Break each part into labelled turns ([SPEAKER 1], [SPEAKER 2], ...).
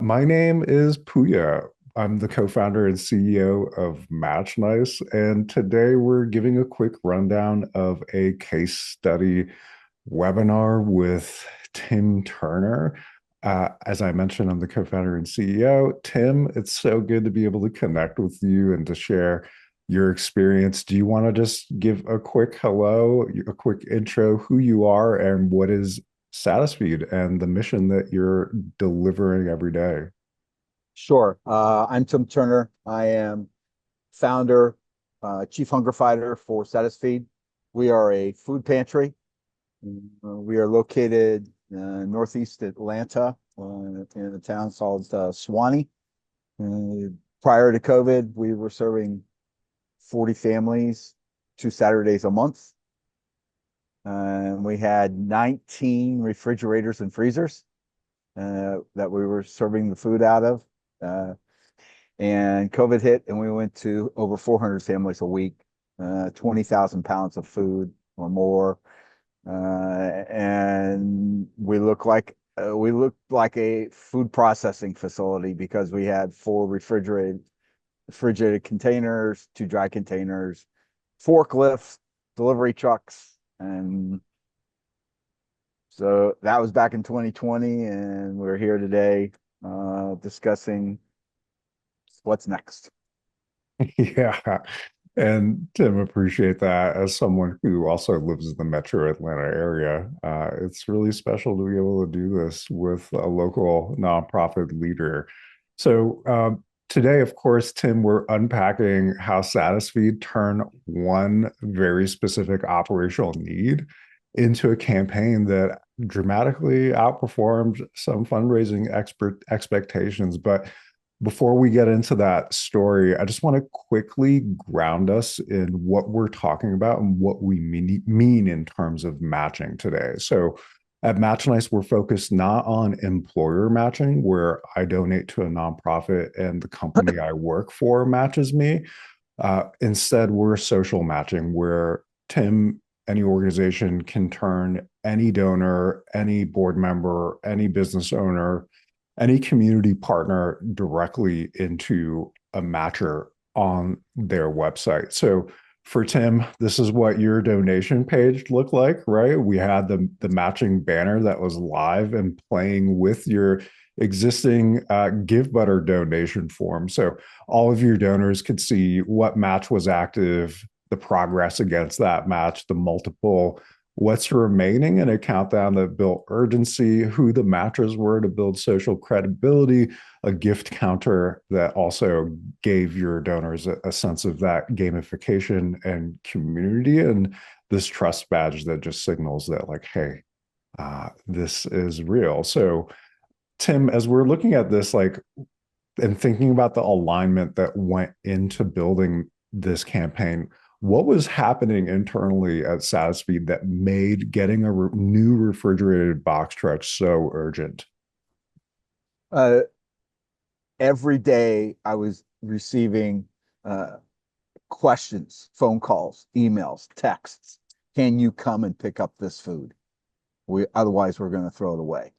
[SPEAKER 1] My name is Puya. I'm the co-founder and CEO of MatchNice, and today we're giving a quick rundown of a case study webinar with Tim Turner. As I mentioned, I'm the co-founder and CEO. Tim, it's so good to be able to connect with you and to share your experience. Do you want to just give a quick hello, a quick intro, who you are, and what is Satisfeed and the mission that you're delivering every day?
[SPEAKER 2] Sure. I'm Tim Turner. I am founder, chief hunger fighter for Satisfeed. We are a food pantry. We are located northeast Atlanta in a town called Swanee. Prior to COVID, we were serving 40 families 2 Saturdays a month. And we had 19 refrigerators and freezers that we were serving the food out of. Uh, and COVID hit, and we went to over 400 families a week, 20,000 pounds of food or more, and we looked like a food processing facility because we had four refrigerated containers, two dry containers, forklifts, delivery trucks, and so that was back in 2020, and we're here today discussing what's next.
[SPEAKER 1] Yeah. And Tim, appreciate that. As someone who also lives in the metro Atlanta area, it's really special to be able to do this with a local nonprofit leader. So, today, of course, Tim, we're unpacking how Satisfeed turned one very specific operational need into a campaign that dramatically outperformed some fundraising expectations. But before we get into that story, I just want to quickly ground us in what we're talking about and what we mean in terms of matching today. So, at MatchNice, we're focused not on employer matching, where I donate to a nonprofit and the company I work for matches me. Instead, we're social matching, where Tim, any organization can turn any donor, any board member, any business owner, any community partner directly into a matcher on their website. So for Tim, this is what your donation page looked like, right? We had the matching banner that was live and playing with your existing Give Butter donation form. So all of your donors could see what match was active, the progress against that match, the multiple what's remaining in a countdown that built urgency, who the matches were to build social credibility, a gift counter that also gave your donors a sense of that gamification and community, and this trust badge that just signals that, like, hey, this is real. So, Tim, as we're looking at this, like, and thinking about the alignment that went into building this campaign, what was happening internally at Satisfeed that made getting a new refrigerated box truck so urgent?
[SPEAKER 2] Uh, every day I was receiving uh, questions, phone calls, emails, texts. Can you come and pick up this food? Otherwise we're going to throw it away.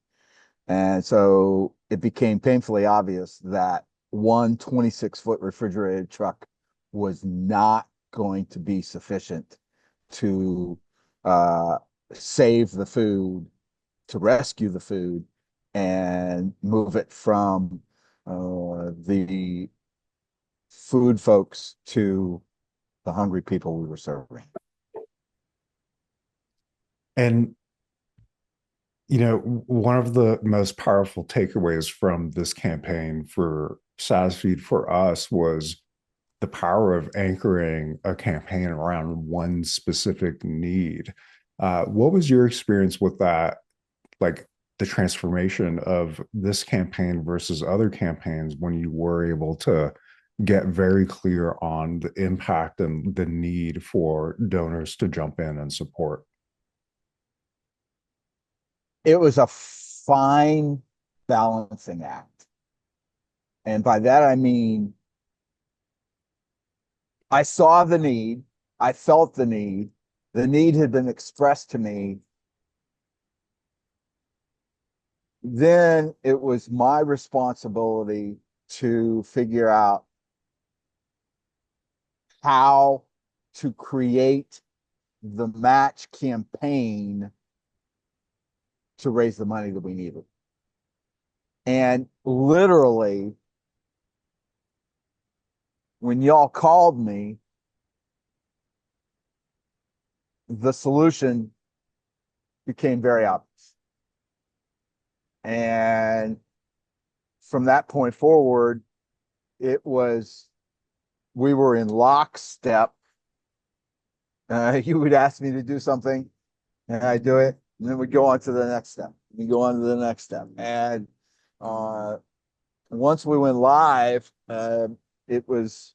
[SPEAKER 2] And so it became painfully obvious that one 26-foot refrigerated truck was not going to be sufficient to uh, save the food, to rescue the food, and move it from the food folks to the hungry people we were serving.
[SPEAKER 1] And one of the most powerful takeaways from this campaign for Satisfeed for us was the power of anchoring a campaign around one specific need. What was your experience with that? Like the transformation of this campaign versus other campaigns when you were able to get very clear on the impact and the need for donors to jump in and support?
[SPEAKER 2] It was a fine balancing act. And by that, I mean, I saw the need, I felt the need had been expressed to me Then it was my responsibility to figure out how to create the match campaign to raise the money that we needed. And literally, when y'all called me, the solution became very obvious. And from that point forward, it was, we were in lockstep. You would ask me to do something, and I do it, and then we go on to the next step. We go on to the next step. And uh, once we went live, it was,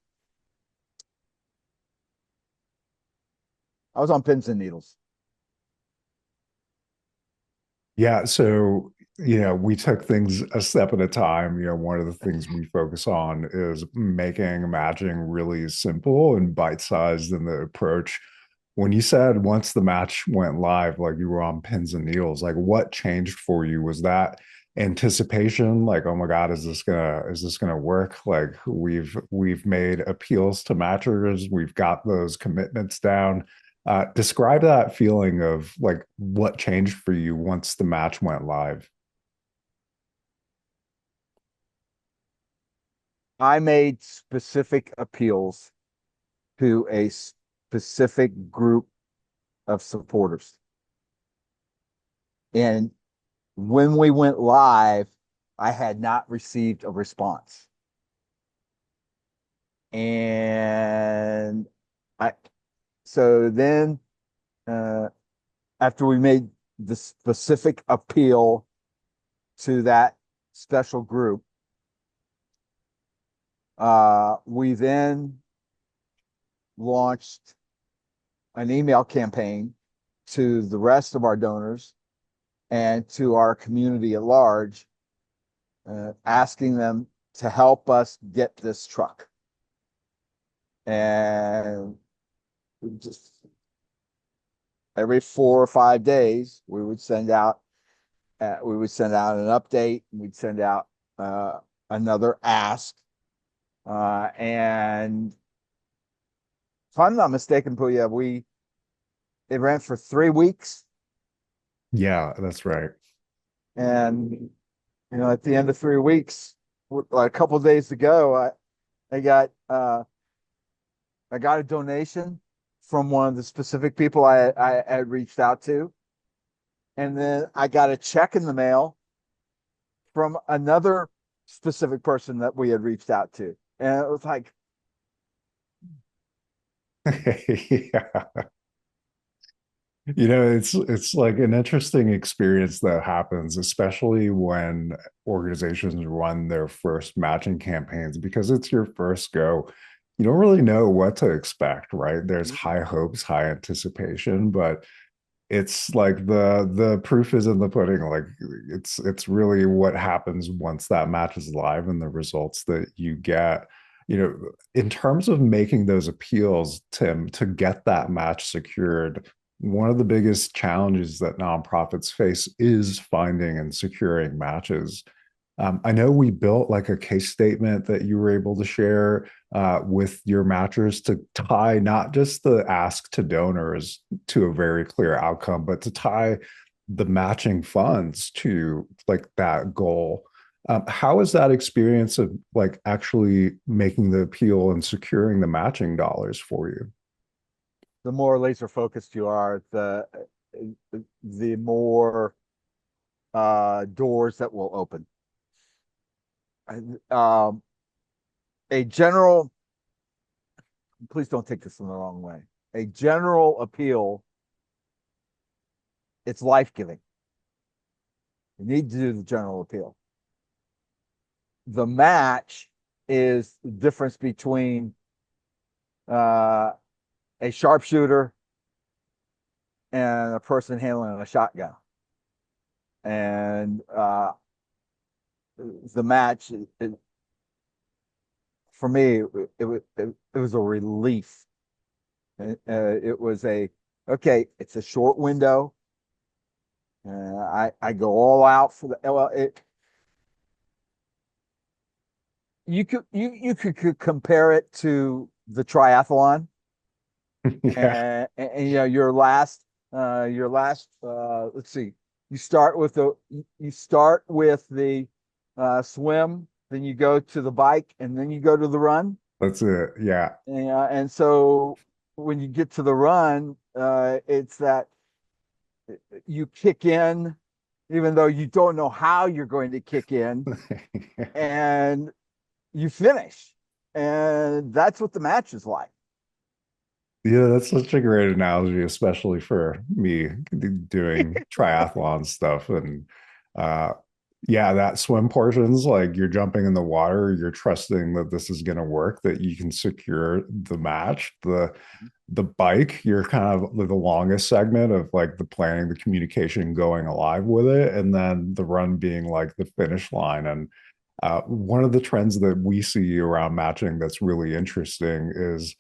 [SPEAKER 2] I was on pins and needles.
[SPEAKER 1] Yeah, so we took things a step at a time. One of the things we focus on is making matching really simple and bite-sized in the approach. When you said once the match went live, like you were on pins and needles, like what changed for you? Was that anticipation? Like, oh my God, is this gonna work? Like we've made appeals to matchers, we've got those commitments down. Describe that feeling of like what changed for you once the match went live.
[SPEAKER 2] I made specific appeals to a specific group of supporters. And when we went live, I had not received a response. And I, so then, uh, after we made the specific appeal to that special group, we then launched an email campaign to the rest of our donors and to our community at large, asking them to help us get this truck. And just every 4 or 5 days, we would send out an update. We'd send out another ask, and if I'm not mistaken, Puya, it ran for 3 weeks,
[SPEAKER 1] Yeah, that's right.
[SPEAKER 2] and at the end of 3 weeks, like a couple of days ago, I got I got a donation from one of the specific people I had reached out to, and then I got a check in the mail from another specific person that we had reached out to, and it was like,
[SPEAKER 1] Yeah. It's like an interesting experience that happens, especially when organizations run their first matching campaigns, because it's your first go. You don't really know what to expect, right? There's high hopes, high anticipation, but it's like the proof is in the pudding. Like it's really what happens once that match is live and the results that you get. In terms of making those appeals, Tim, to get that match secured, one of the biggest challenges that nonprofits face is finding and securing matches. I know we built like a case statement that you were able to share with your matchers to tie not just the ask to donors to a very clear outcome, but to tie the matching funds to like that goal. How is that experience of like actually making the appeal and securing the matching dollars for you?
[SPEAKER 2] the more laser focused you are, the more doors that will open. Um, a general, please don't take this in the wrong way. A general appeal, it's life giving. You need to do the general appeal. The match is the difference between uh, a sharpshooter and a person handling a shotgun. And the match, for me, it was a relief. It was okay, it's a short window. I go all out for the well. You could compare it to the triathlon,
[SPEAKER 1] Yeah,
[SPEAKER 2] and you know your last let's see, you start with the swim, then you go to the bike, and then you go to the run.
[SPEAKER 1] that's it. Yeah.
[SPEAKER 2] And so when you get to the run, it's that you kick in, even though you don't know how you're going to kick in, and you finish. And that's what the match is like.
[SPEAKER 1] Yeah, that's such a great analogy, especially for me doing triathlon stuff. And uh yeah, that swim portion's like you're jumping in the water, you're trusting that this is gonna work, that you can secure the match. The bike, you're kind of the longest segment of like the planning, the communication, going alive with it, and then the run being like the finish line. And one of the trends that we see around matching that's really interesting is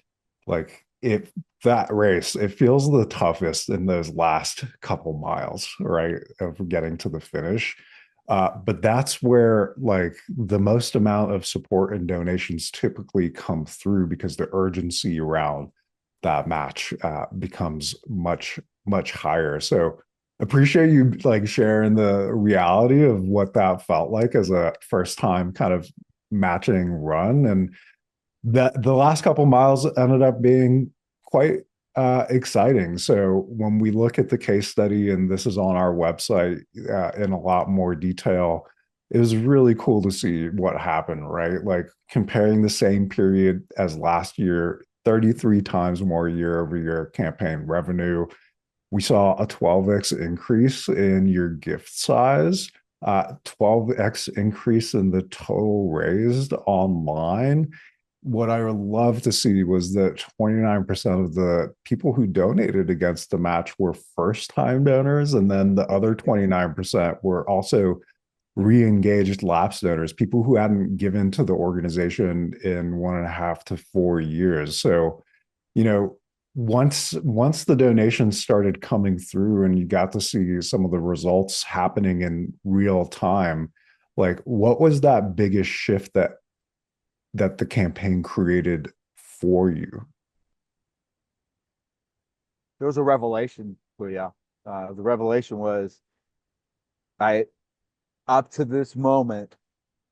[SPEAKER 1] like it that race, it feels the toughest in those last couple miles, right? Of getting to the finish. But that's where like the most amount of support and donations typically come through because the urgency around that match becomes much higher. So appreciate you like sharing the reality of what that felt like as a first time kind of matching run. And that the last couple miles ended up being quite exciting. So when we look at the case study, and this is on our website in a lot more detail, it was really cool to see what happened, right? Like comparing the same period as last year, 33 times more year over year campaign revenue. We saw a 12x increase in your gift size, 12x increase in the total raised online. What I would love to see was that 29% of the people who donated against the match were first time donors. And then the other 29% were also re-engaged lapsed donors, people who hadn't given to the organization in 1.5 to 4 years. So, you know, once the donations started coming through and you got to see some of the results happening in real time, like what was that biggest shift that the campaign created for you?
[SPEAKER 2] There was a revelation for you. The revelation was I, up to this moment,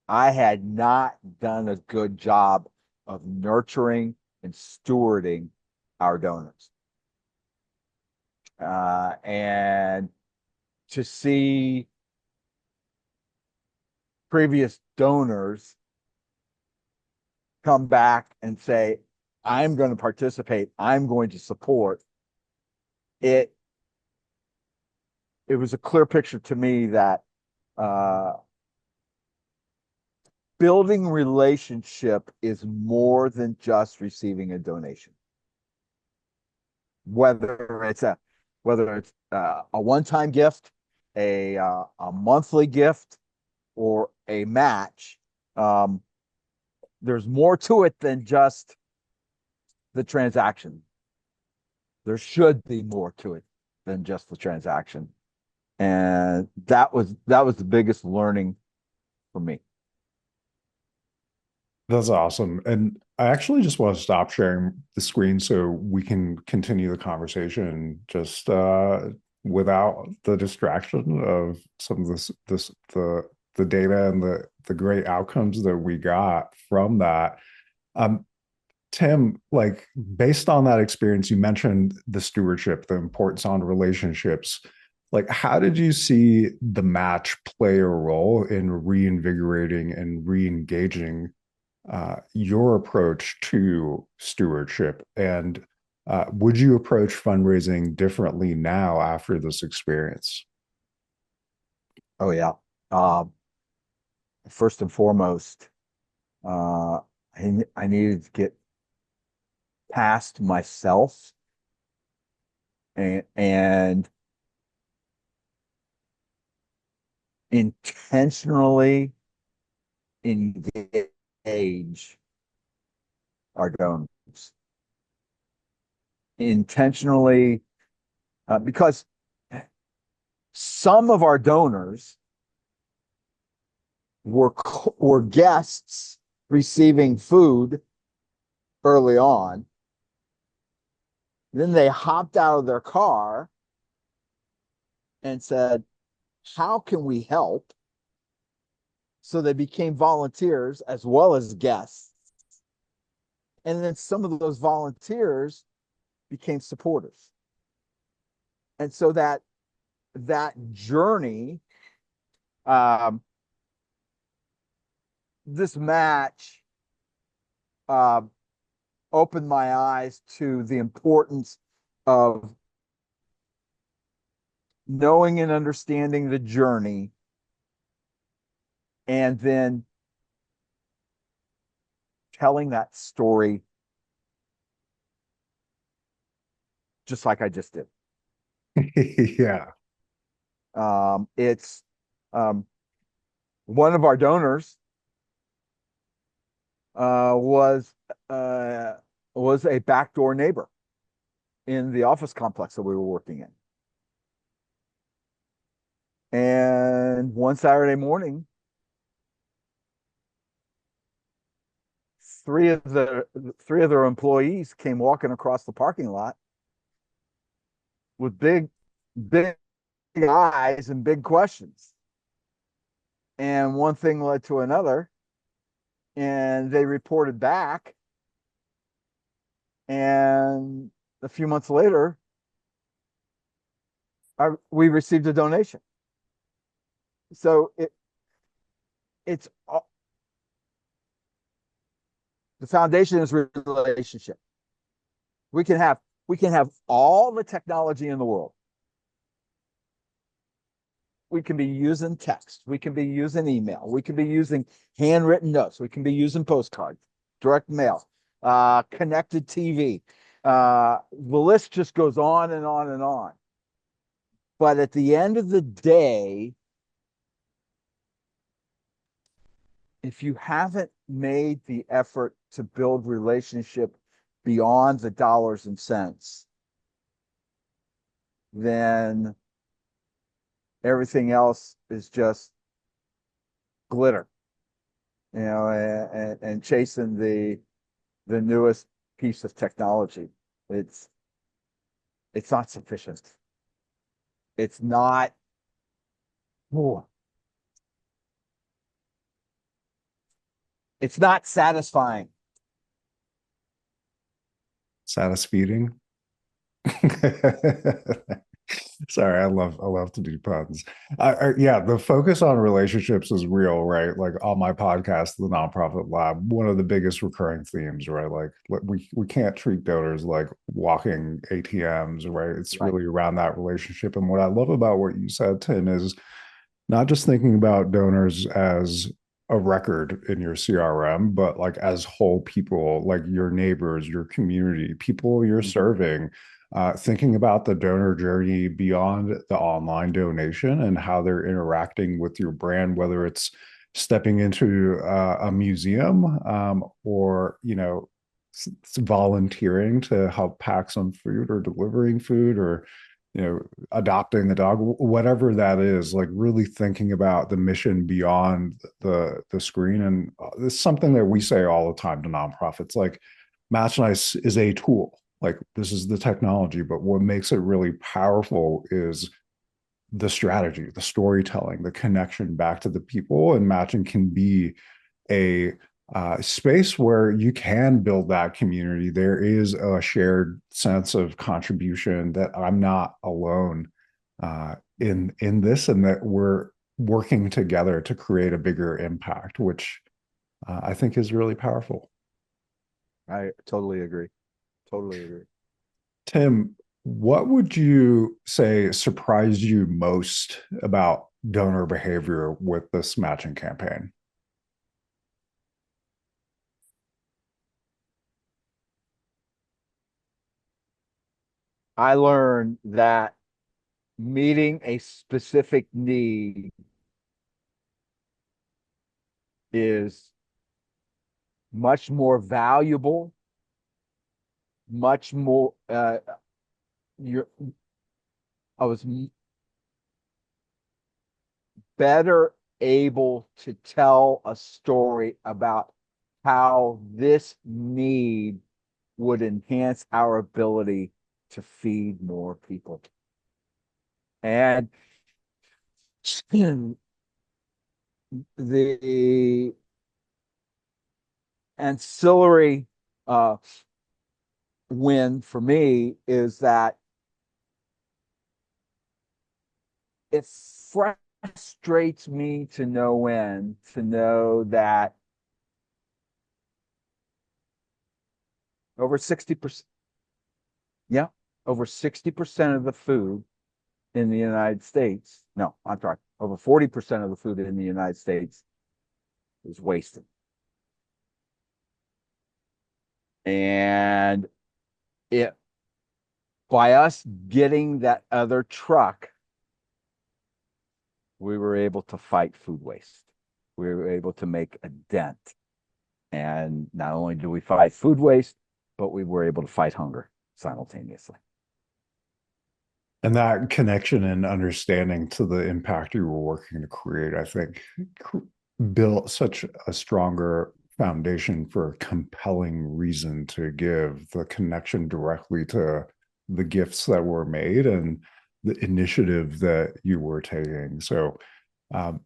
[SPEAKER 2] I had not done a good job of nurturing and stewarding our donors. And to see previous donors come back and say, I'm going to participate, I'm going to support it. It was a clear picture to me that uh, building relationship is more than just receiving a donation. Whether it's a one-time gift, a monthly gift, or a match, um, there's more to it than just the transaction. There should be more to it than just the transaction, and that was the biggest learning for me.
[SPEAKER 1] That's awesome. And I actually just want to stop sharing the screen so we can continue the conversation just without the distraction of some of the data and the great outcomes that we got from that. Um, Tim, like based on that experience, you mentioned the stewardship, the importance on relationships. Like, how did you see the match play a role in reinvigorating and re-engaging your approach to stewardship? And would you approach fundraising differently now after this experience?
[SPEAKER 2] Oh yeah. Um, First and foremost, uh, I needed to get past myself and intentionally engage our donors. Intentionally, because Some of our donors were guests receiving food early on. Then they hopped out of their car and said, how can we help? So they became volunteers as well as guests. And then some of those volunteers became supporters. And so that journey, um, this match uh, opened my eyes to the importance of knowing and understanding the journey, and then telling that story just like I just did.
[SPEAKER 1] Yeah.
[SPEAKER 2] It's um, one of our donors uh, was uh, was a backdoor neighbor in the office complex that we were working in. And one Saturday morning, three of their employees came walking across the parking lot with big eyes and big questions. And one thing led to another, and they reported back. And a few months later, we received a donation. So it's the foundation is relationship. We can have we can have all the technology in the world. We can be using text. We can be using email. We can be using handwritten notes. We can be using postcards, direct mail, connected TV. The list just goes on and on and on. But at the end of the day, if you haven't made the effort to build relationship beyond the dollars and cents, then everything else is just glitter, and chasing the newest piece of technology. It's it's not sufficient. It's not. Oh, it's not satisfying.
[SPEAKER 1] Satisfeeding. Sorry, I love to do puns. Yeah, the focus on relationships is real, right? Like on my podcast, The Nonprofit Lab, one of the biggest recurring themes, right? Like we can't treat donors like walking ATMs, right? It's
[SPEAKER 2] Right.
[SPEAKER 1] really around that relationship. And what I love about what you said, Tim, is not just thinking about donors as a record in your CRM, but like as whole people, like your neighbors, your community, people you're
[SPEAKER 2] Mhm.
[SPEAKER 1] serving, thinking about the donor journey beyond the online donation and how they're interacting with your brand, whether it's stepping into a museum, or, volunteering to help pack some food or delivering food, or adopting a dog, whatever that is, like really thinking about the mission beyond the screen. And it's something that we say all the time to nonprofits. Like MatchNice is a tool. Like this is the technology, but what makes it really powerful is the strategy, the storytelling, the connection back to the people. And matching can be a space where you can build that community. There is a shared sense of contribution that I'm not alone in this, and that we're working together to create a bigger impact, which I think is really powerful.
[SPEAKER 2] I totally agree. Totally agree.
[SPEAKER 1] Tim, what would you say surprised you most about donor behavior with this matching campaign?
[SPEAKER 2] I learned that meeting a specific need is much more valuable, much more. You're, I was better able to tell a story about how this need would enhance our ability to feed more people. And the ancillary uh, win for me is that it frustrates me to no end to know that over 60%, yeah, over 60% of the food in the United States, no, I'm sorry, over 40% of the food in the United States is wasted. And it by us getting that other truck, we were able to fight food waste. We were able to make a dent. And not only do we fight food waste, but we were able to fight hunger simultaneously.
[SPEAKER 1] And that connection and understanding to the impact you were working to create, I think, built such a stronger foundation for a compelling reason to give the connection directly to the gifts that were made and the initiative that you were taking. So, um,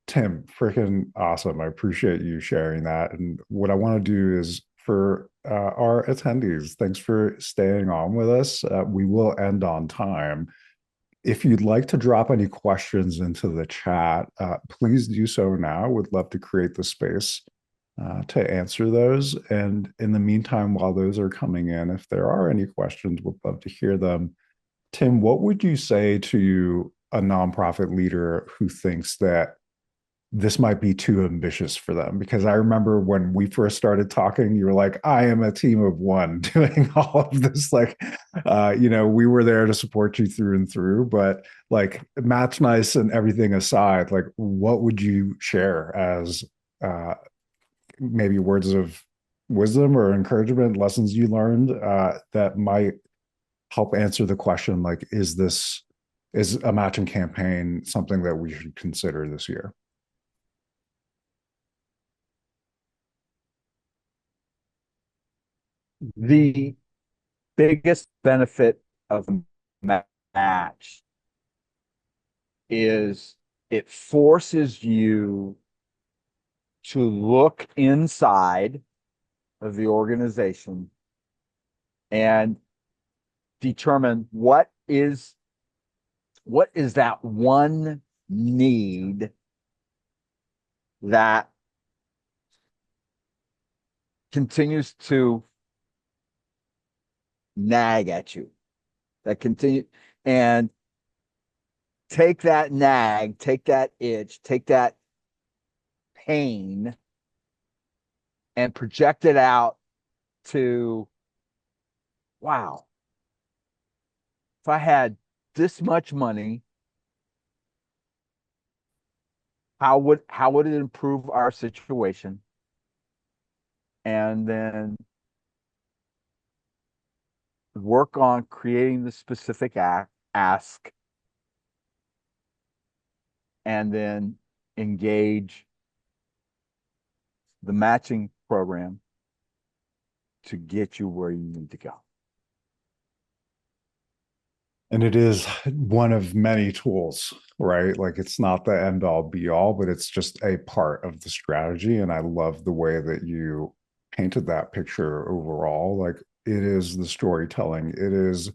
[SPEAKER 1] Tim, freaking awesome. I appreciate you sharing that. And what I want to do is for our attendees, thanks for staying on with us. We will end on time. If you'd like to drop any questions into the chat, please do so now. We'd love to create the space to answer those. And in the meantime, while those are coming in, if there are any questions, we'd love to hear them. Tim, what would you say to a nonprofit leader who thinks that this might be too ambitious for them? Because I remember when we first started talking, you were like, I am a team of one doing all of this. Like, we were there to support you through and through, but like MatchNice and everything aside, like what would you share as maybe words of wisdom or encouragement, lessons you learned that might help answer the question, like, is a matching campaign something that we should consider this year?
[SPEAKER 2] The biggest benefit of match is it forces you to look inside of the organization and determine what is that one need that continues to nag at you, that continue, and take that nag, take that itch, take that pain and project it out to, wow, if I had this much money, how would it improve our situation? And then work on creating the specific ask, and then engage the matching program to get you where you need to go.
[SPEAKER 1] And it is one of many tools, right? Like it's not the end all be all, but it's just a part of the strategy. And I love the way that you painted that picture overall. Like it is the storytelling, it is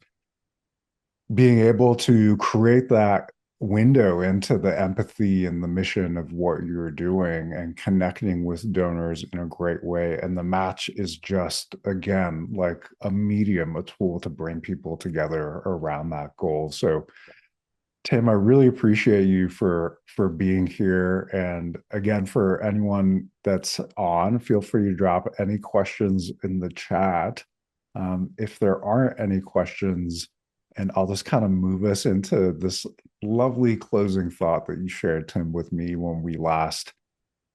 [SPEAKER 1] being able to create that window into the empathy and the mission of what you're doing and connecting with donors in a great way. And the match is just, again, like a medium, a tool to bring people together around that goal. So, Tim, I really appreciate you for being here. And again, for anyone that's on, feel free to drop any questions in the chat. If there aren't any questions, and I'll just kind of move us into this lovely closing thought that you shared, Tim, with me when we last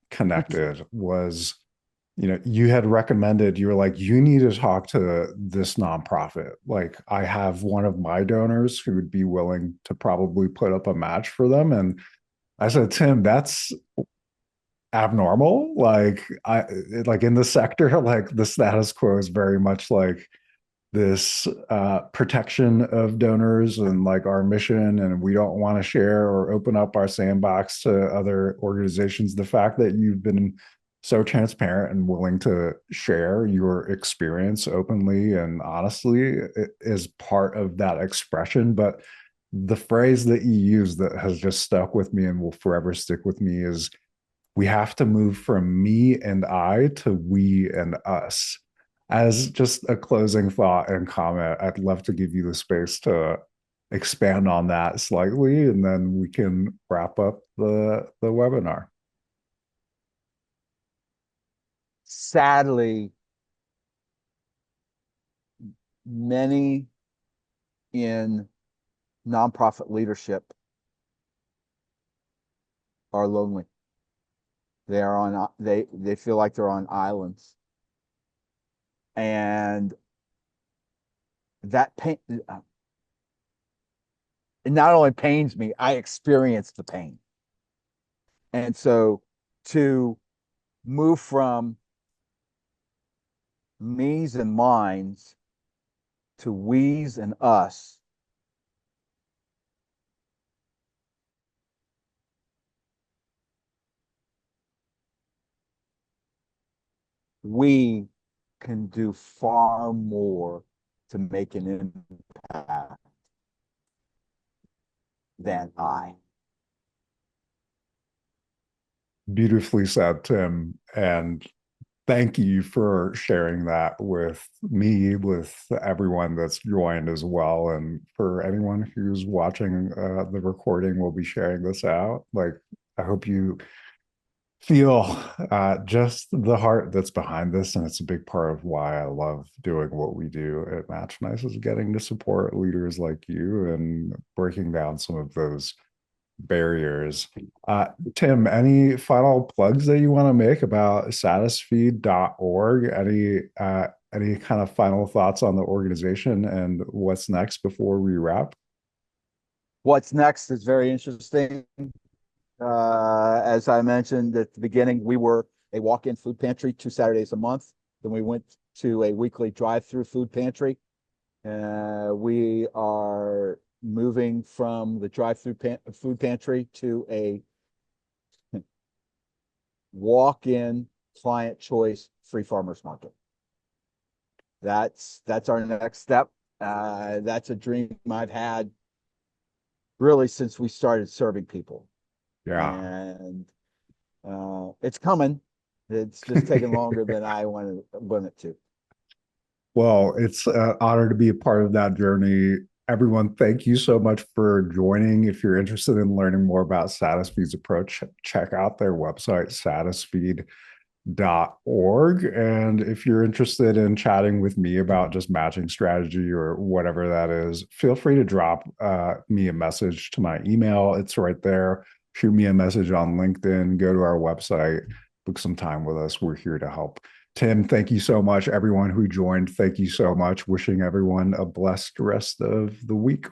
[SPEAKER 1] connected was, you had recommended, you were like, you need to talk to this nonprofit. Like, I have one of my donors who would be willing to probably put up a match for them. And I said, Tim, that's abnormal. Like in the sector, like the status quo is very much like this protection of donors and like our mission, and we don't want to share or open up our sandbox to other organizations. The fact that you've been so transparent and willing to share your experience openly and honestly is part of that expression. But the phrase that you use that has just stuck with me and will forever stick with me is, we have to move from me and I to we and us. As just a closing thought and comment, I'd love to give you the space to expand on that slightly, and then we can wrap up the webinar.
[SPEAKER 2] Sadly, many in nonprofit leadership are lonely. They feel like they're on islands. And that pain, it not only pains me, I experience the pain. And so to move from me's and mine's to we's and us, we can do far more to make an impact than I.
[SPEAKER 1] Beautifully said, Tim. And thank you for sharing that with me, with everyone that's joined as well. And for anyone who's watching the recording, we'll be sharing this out. Like, I hope you feel just the heart that's behind this. And it's a big part of why I love doing what we do at MatchNice, is getting to support leaders like you and breaking down some of those barriers. Tim, any final plugs that you want to make about satisfeed.org? Any kind of final thoughts on the organization and what's next before we wrap?
[SPEAKER 2] What's next is very interesting. As I mentioned at the beginning, we were a walk-in food pantry 2 Saturdays a month. Then we went to a weekly drive-through food pantry. We are moving from the drive-through food pantry to a walk-in client choice free farmers market. That's our next step. That's a dream I've had really since we started serving people.
[SPEAKER 1] Yeah.
[SPEAKER 2] And it's coming. It's just taking longer than I wanted it to.
[SPEAKER 1] Well, it's an honor to be a part of that journey. Everyone, thank you so much for joining. If you're interested in learning more about Satisfeed's approach, check out their website, satisfeed.org. And if you're interested in chatting with me about just matching strategy or whatever that is, feel free to drop me a message to my email. It's right there. Shoot me a message on LinkedIn, go to our website, book some time with us. We're here to help. Tim, thank you so much. Everyone who joined, thank you so much. Wishing everyone a blessed rest of the week.